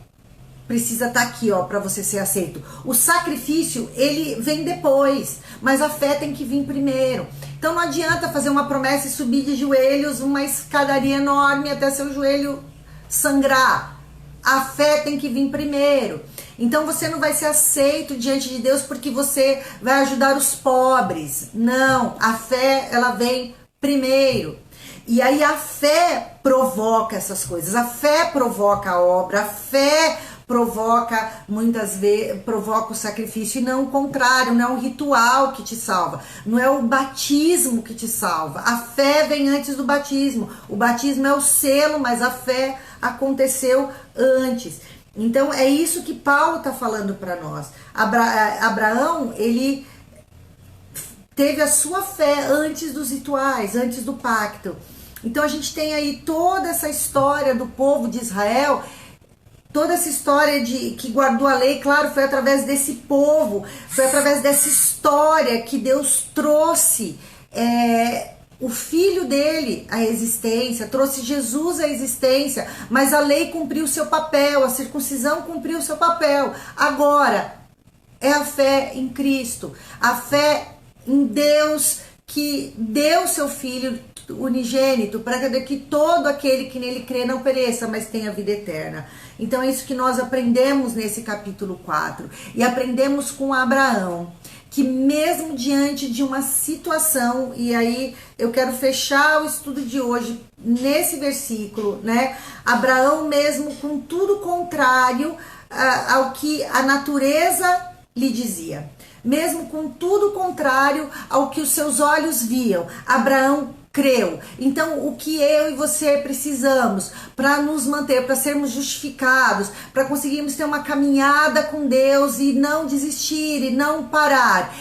A: precisa estar aqui, ó, para você ser aceito. O sacrifício, ele vem depois, mas a fé tem que vir primeiro. Então não adianta fazer uma promessa e subir de joelhos, uma escadaria enorme até seu joelho sangrar. A fé tem que vir primeiro. Então você não vai ser aceito diante de Deus porque você vai ajudar os pobres. Não, a fé, ela vem primeiro. E aí a fé provoca essas coisas. A fé provoca a obra, a fé provoca muitas vezes, provoca o sacrifício, e não o contrário, não é um ritual que te salva, não é o batismo que te salva. A fé vem antes do batismo. O batismo é o selo, mas a fé aconteceu antes. Então é isso que Paulo está falando para nós. Abraão, ele teve a sua fé antes dos rituais, antes do pacto. Então a gente tem aí toda essa história do povo de Israel Toda essa história de que guardou a lei, claro, foi através desse povo, foi através dessa história que Deus trouxe o filho dele à existência, trouxe Jesus à existência, mas a lei cumpriu o seu papel, a circuncisão cumpriu o seu papel. Agora, é a fé em Cristo, a fé em Deus que deu seu filho unigênito para que todo aquele que nele crê não pereça, mas tenha vida eterna. Então é isso que nós aprendemos nesse capítulo 4. E aprendemos com Abraão, que mesmo diante de uma situação, e aí eu quero fechar o estudo de hoje nesse versículo, né? Abraão, mesmo com tudo contrário ao que a natureza lhe dizia, mesmo com tudo contrário ao que os seus olhos viam, Abraão creu. Então, o que eu e você precisamos para nos manter, para sermos justificados, para conseguirmos ter uma caminhada com Deus e não desistir e não parar?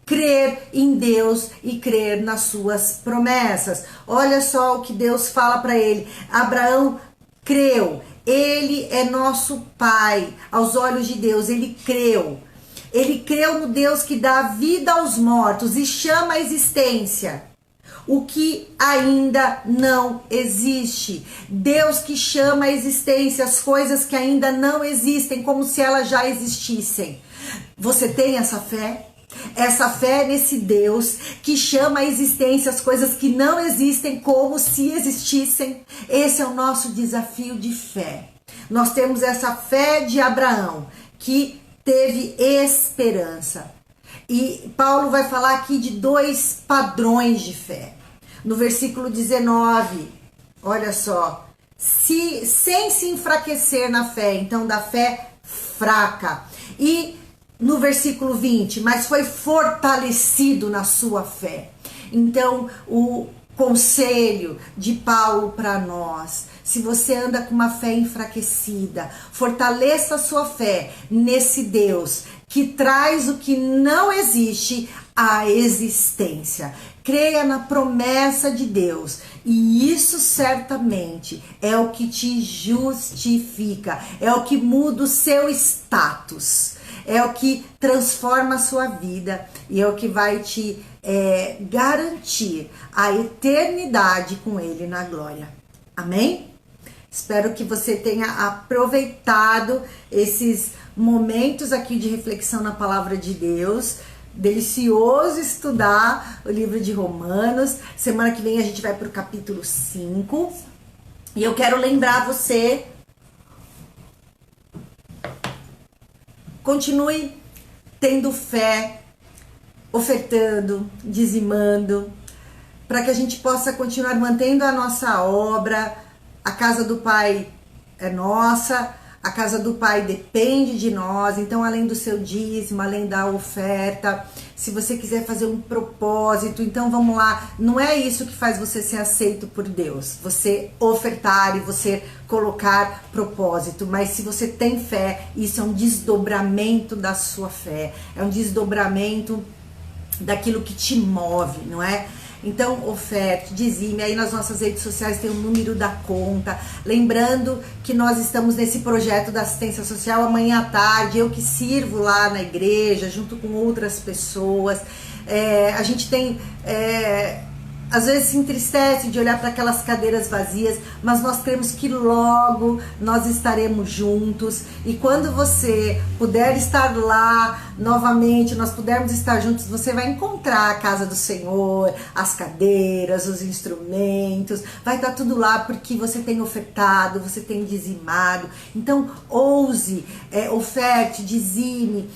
A: Crer em Deus e crer nas suas promessas. Olha só o que Deus fala para ele. Abraão creu. Ele é nosso pai aos olhos de Deus. Ele creu. Ele creu no Deus que dá vida aos mortos e chama à existência o que ainda não existe. Deus que chama à existência as coisas que ainda não existem, como se elas já existissem. Você tem essa fé? Essa fé nesse Deus que chama à existência as coisas que não existem como se existissem? Esse é o nosso desafio de fé. Nós temos essa fé de Abraão, que teve esperança. E Paulo vai falar aqui de 2 padrões de fé. No versículo 19, olha só, sem se enfraquecer na fé, então da fé fraca. E no versículo 20, mas foi fortalecido na sua fé. Então, o conselho de Paulo para nós: se você anda com uma fé enfraquecida, fortaleça a sua fé nesse Deus que traz o que não existe à existência. Creia na promessa de Deus, e isso certamente é o que te justifica, é o que muda o seu status, é o que transforma a sua vida e é o que vai te garantir a eternidade com Ele na glória. Amém? Espero que você tenha aproveitado esses momentos aqui de reflexão na palavra de Deus. Delicioso estudar o livro de Romanos. Semana que vem a gente vai para o capítulo 5. E eu quero lembrar você, continue tendo fé, ofertando, dizimando, para que a gente possa continuar mantendo a nossa obra. A casa do Pai é nossa, a casa do Pai depende de nós. Então, além do seu dízimo, além da oferta, se você quiser fazer um propósito, então vamos lá. Não é isso que faz você ser aceito por Deus, você ofertar e você colocar propósito. Mas se você tem fé, isso é um desdobramento da sua fé, é um desdobramento daquilo que te move, não é? Então, oferte, dizime. Aí nas nossas redes sociais tem o número da conta. Lembrando que nós estamos nesse projeto da assistência social amanhã à tarde. Eu que sirvo lá na igreja, junto com outras pessoas. A gente tem... às vezes se entristece de olhar para aquelas cadeiras vazias, mas nós cremos que logo nós estaremos juntos. E quando você puder estar lá novamente, nós pudermos estar juntos, você vai encontrar a casa do Senhor, as cadeiras, os instrumentos, vai estar tudo lá porque você tem ofertado, você tem dizimado. Então ouse, oferte, dizime.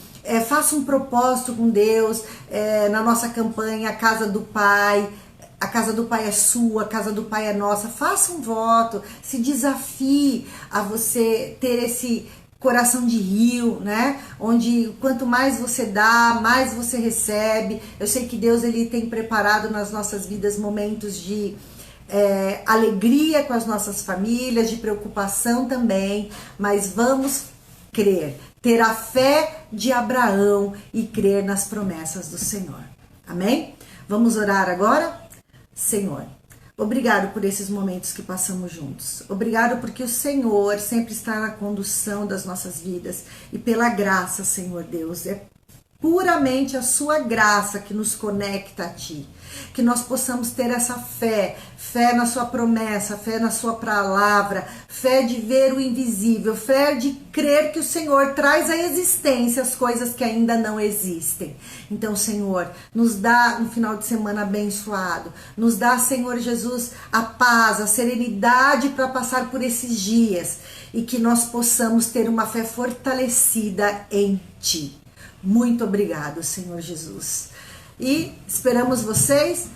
A: Faça um propósito com Deus na nossa campanha, a casa do Pai. A casa do Pai é sua, a casa do Pai é nossa. Faça um voto, se desafie a você ter esse coração de rio, né? Onde quanto mais você dá, mais você recebe. Eu sei que Deus ele tem preparado nas nossas vidas momentos de alegria com as nossas famílias, de preocupação também, mas vamos crer, ter a fé de Abraão e crer nas promessas do Senhor. Amém? Vamos orar agora? Senhor, Obrigado por esses momentos que passamos juntos. Obrigado porque o Senhor sempre está na condução das nossas vidas. E pela graça, Senhor Deus, é puramente a sua graça que nos conecta a Ti. Que nós possamos ter essa fé, fé na sua promessa, fé na sua palavra, fé de ver o invisível, fé de crer que o Senhor traz à existência as coisas que ainda não existem. Então, Senhor, nos dá um final de semana abençoado, nos dá, Senhor Jesus, a paz, a serenidade para passar por esses dias e que nós possamos ter uma fé fortalecida em Ti. Muito obrigado, Senhor Jesus. E esperamos vocês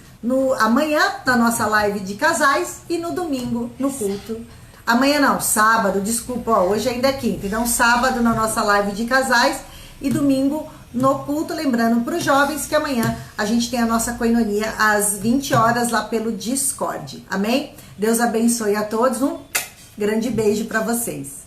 A: amanhã na nossa live de casais e no domingo no culto. Amanhã não, sábado, desculpa, hoje ainda é quinta. Então sábado na nossa live de casais e domingo no culto. Lembrando para os jovens que amanhã a gente tem a nossa coinonia às 20 horas lá pelo Discord. Amém? Deus abençoe a todos. Um grande beijo para vocês.